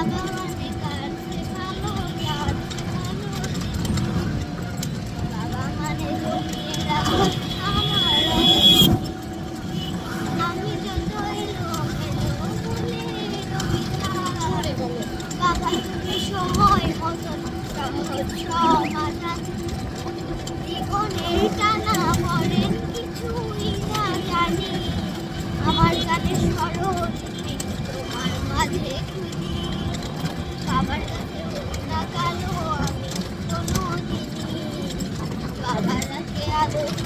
মানে কাটছে ভালো, কাটছে ভালো। বাবা মানে জমিয়ে রাখো আমার রঙের। আমি যত এলোমেলো ভুলে রঙিন। বাবা তুমি সময় মতন সহজ সমাধান। জীবনের টানা পড়েন কিছুই না জানি। আমার গানের স্মরণ তোমার মাঝে খুঁজি। বাবার কাছে না কালো আমি কোনো দিনই। বাবার কাছে আদর্শ